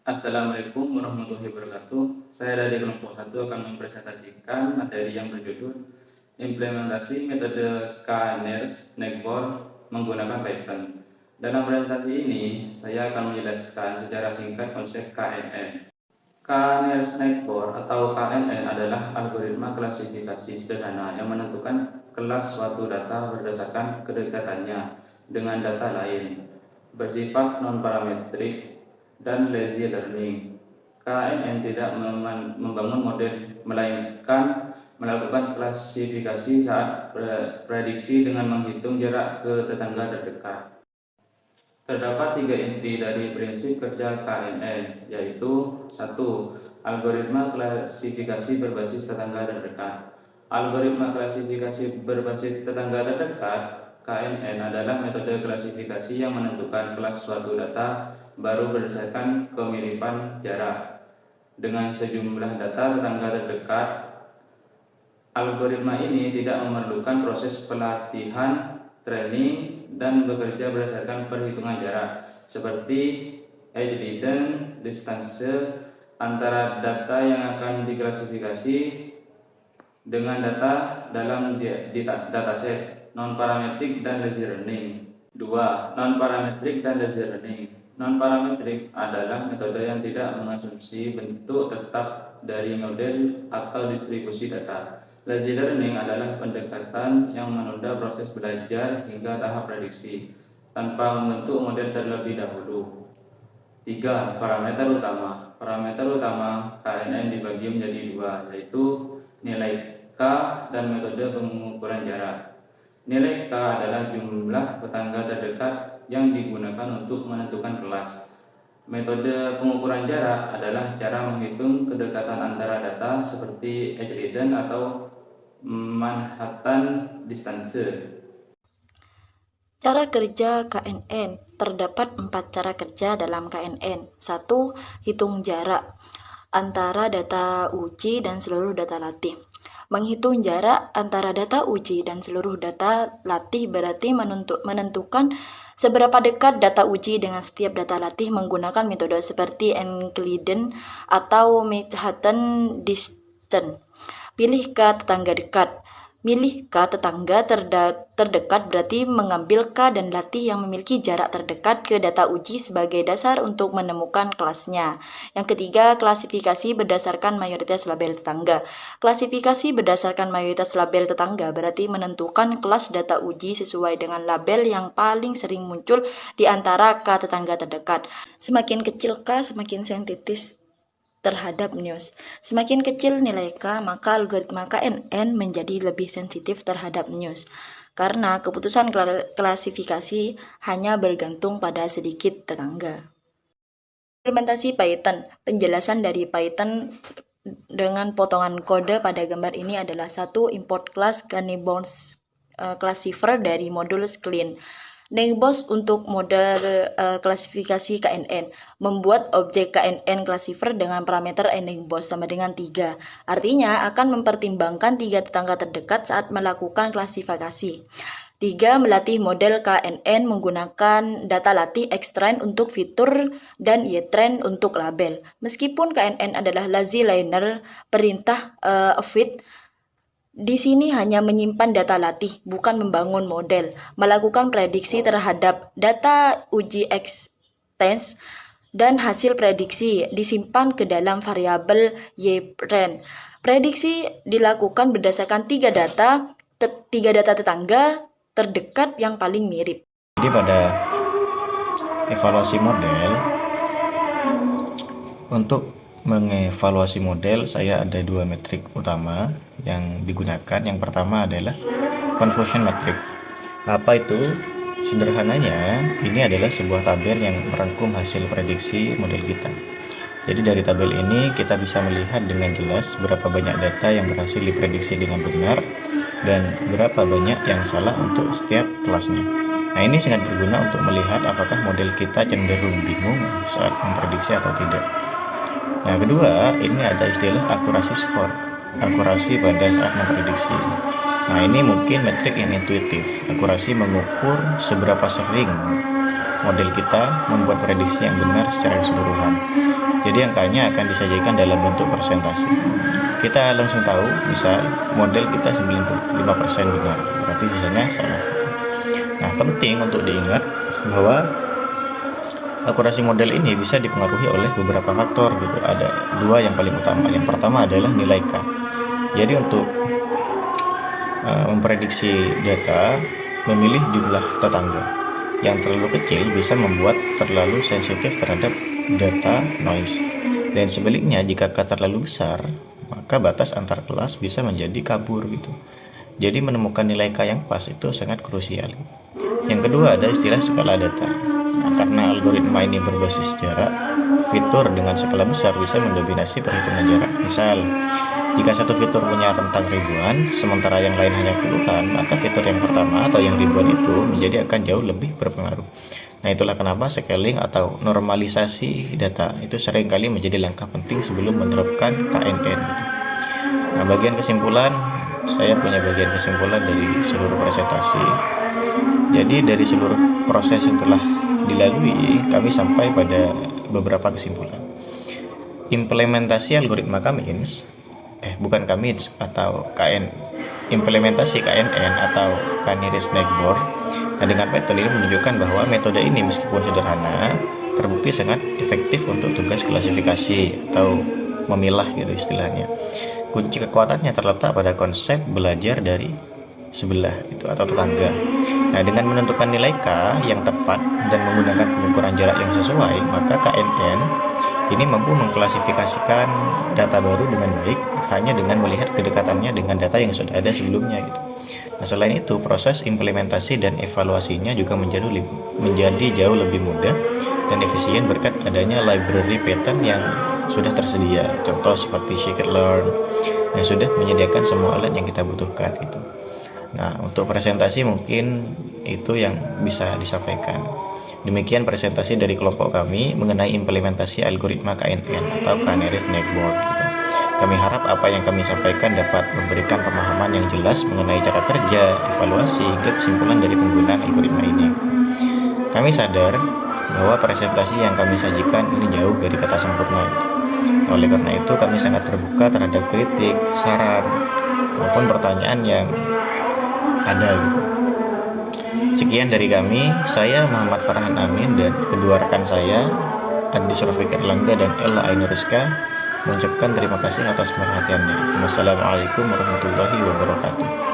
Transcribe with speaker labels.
Speaker 1: Assalamualaikum warahmatullahi wabarakatuh. Saya dari kelompok 1 akan mempresentasikan materi yang berjudul Implementasi Metode KNRS Netball menggunakan Python. Dalam presentasi ini, saya akan menjelaskan secara singkat konsep KNN. KNRS Netball atau KNN adalah algoritma klasifikasi sederhana yang menentukan kelas suatu data berdasarkan kedekatannya dengan data lain, bersifat non-parametrik dan lazy learning. KNN tidak membangun model, melainkan melakukan klasifikasi saat prediksi dengan menghitung jarak ke tetangga terdekat. Terdapat 3 inti dari prinsip kerja KNN, yaitu 1. Algoritma klasifikasi berbasis tetangga terdekat. Algoritma klasifikasi berbasis tetangga terdekat KNN adalah metode klasifikasi yang menentukan kelas suatu data baru berdasarkan kemiripan jarak dengan sejumlah data tetangga terdekat. Algoritma ini tidak memerlukan proses pelatihan, training, dan bekerja berdasarkan perhitungan jarak seperti edge distance antara data yang akan diklasifikasi dengan data dalam dataset non-parametrik dan lazy learning. 2. Non-parametrik dan lazy learning. Non-parametrik adalah metode yang tidak mengasumsi bentuk tetap dari model atau distribusi data. Lazy learning adalah pendekatan yang menunda proses belajar hingga tahap prediksi tanpa membentuk model terlebih dahulu. 3. Parameter utama. Parameter utama KNN dibagi menjadi 2, yaitu nilai K dan metode pengukuran jarak. Nilai K adalah jumlah tetangga terdekat yang digunakan untuk menentukan kelas. Metode pengukuran jarak adalah cara menghitung kedekatan antara data seperti Edge atau Manhattan Distance.
Speaker 2: Cara kerja KNN. Terdapat 4 cara kerja dalam KNN. 1. Hitung jarak antara data uji dan seluruh data latih. Menghitung jarak antara data uji dan seluruh data latih berarti menentukan seberapa dekat data uji dengan setiap data latih menggunakan metode seperti Euclidean atau Manhattan Distance. Pilih K tetangga dekat. Milih K tetangga terdekat berarti mengambil K dan latih yang memiliki jarak terdekat ke data uji sebagai dasar untuk menemukan kelasnya. Yang ketiga, klasifikasi berdasarkan mayoritas label tetangga. Klasifikasi berdasarkan mayoritas label tetangga berarti menentukan kelas data uji sesuai dengan label yang paling sering muncul di antara K tetangga terdekat. Semakin kecil K, semakin sensitif terhadap news. Semakin kecil nilai K, maka algoritma KNN menjadi lebih sensitif terhadap news. Karena keputusan klasifikasi hanya bergantung pada sedikit tetangga. Implementasi Python. Penjelasan dari Python dengan potongan kode pada gambar ini adalah 1. Import class Knebox classifier dari modul clean. Knebox untuk model klasifikasi KNN. Membuat objek KNN classifier dengan parameter Knebox sama dengan 3. Artinya akan mempertimbangkan 3 tetangga terdekat saat melakukan klasifikasi. 3. Melatih model KNN menggunakan data latih Xtrain untuk fitur dan YTrain untuk label. Meskipun KNN adalah lazy learner, perintah fit di sini hanya menyimpan data latih, bukan membangun model. Melakukan prediksi terhadap data uji extends dan hasil prediksi disimpan ke dalam variabel YTrain. Prediksi dilakukan berdasarkan 3 data tetangga terdekat yang paling mirip.
Speaker 3: Jadi pada evaluasi model, untuk mengevaluasi model saya ada 2 metrik utama yang digunakan. Yang pertama adalah confusion metric. Apa itu? Sederhananya ini adalah sebuah tabel yang merangkum hasil prediksi model kita. Jadi dari tabel ini kita bisa melihat dengan jelas berapa banyak data yang berhasil diprediksi dengan benar dan berapa banyak yang salah untuk setiap kelasnya. Nah, ini sangat berguna untuk melihat apakah model kita cenderung bingung saat memprediksi atau tidak. Nah, kedua, ini ada istilah akurasi skor, akurasi pada saat memprediksi. Nah, ini mungkin metrik yang intuitif. Akurasi mengukur seberapa sering model kita membuat prediksi yang benar secara keseluruhan. Jadi angkanya akan disajikan dalam bentuk persentase. Kita langsung tahu, misal model kita 95% benar, berarti sisanya salah. Nah, penting untuk diingat bahwa akurasi model ini bisa dipengaruhi oleh beberapa faktor gitu. Ada dua yang paling utama. Yang pertama adalah nilai K. Jadi untuk memprediksi data, memilih jumlah tetangga yang terlalu kecil bisa membuat terlalu sensitif terhadap data noise. Dan sebaliknya, jika K terlalu besar, maka batas antar kelas bisa menjadi kabur gitu. Jadi menemukan nilai K yang pas itu sangat krusial. Yang kedua ada istilah skala data. Nah, karena algoritma ini berbasis jarak, fitur dengan skala besar bisa mendominasi perhitungan jarak. Misal, jika satu fitur punya rentang ribuan, sementara yang lain hanya puluhan, maka fitur yang pertama atau yang ribuan itu menjadi akan jauh lebih berpengaruh. Nah, itulah kenapa scaling atau normalisasi data itu seringkali menjadi langkah penting sebelum menerapkan KNN. Nah, saya punya bagian kesimpulan dari seluruh presentasi. Jadi dari seluruh proses yang telah dilalui, kami sampai pada beberapa kesimpulan. Implementasi algoritma implementasi KNN atau Canary Snakeboard. Nah, dengan Python ini menunjukkan bahwa metode ini meskipun sederhana, terbukti sangat efektif untuk tugas klasifikasi atau memilah gitu istilahnya. Kunci kekuatannya terletak pada konsep belajar dari sebelah itu atau tetangga. Nah, dengan menentukan nilai K yang tepat dan menggunakan pengukuran jarak yang sesuai, maka KNN ini mampu mengklasifikasikan data baru dengan baik hanya dengan melihat kedekatannya dengan data yang sudah ada sebelumnya gitu. Nah, selain itu, proses implementasi dan evaluasinya juga menjadi jauh lebih mudah dan efisien berkat adanya library pattern yang sudah tersedia. Contoh seperti scikit-learn yang sudah menyediakan semua alat yang kita butuhkan itu. Nah, untuk presentasi mungkin itu yang bisa disampaikan. Demikian presentasi dari kelompok kami mengenai implementasi algoritma KNN atau Canary Snakeboard gitu. Kami harap apa yang kami sampaikan dapat memberikan pemahaman yang jelas mengenai cara kerja, evaluasi, hingga kesimpulan dari penggunaan algoritma ini. Kami sadar bahwa presentasi yang kami sajikan ini jauh dari kata sempurna gitu. Oleh karena itu, kami sangat terbuka terhadap kritik, saran, maupun pertanyaan yang ada gitu. Sekian dari kami, saya Muhammad Farhan Amin dan kedua rekan saya, Adi Rafiq Erlangga dan Ella Ainuriska, mengucapkan terima kasih atas perhatiannya. Wassalamualaikum warahmatullahi wabarakatuh.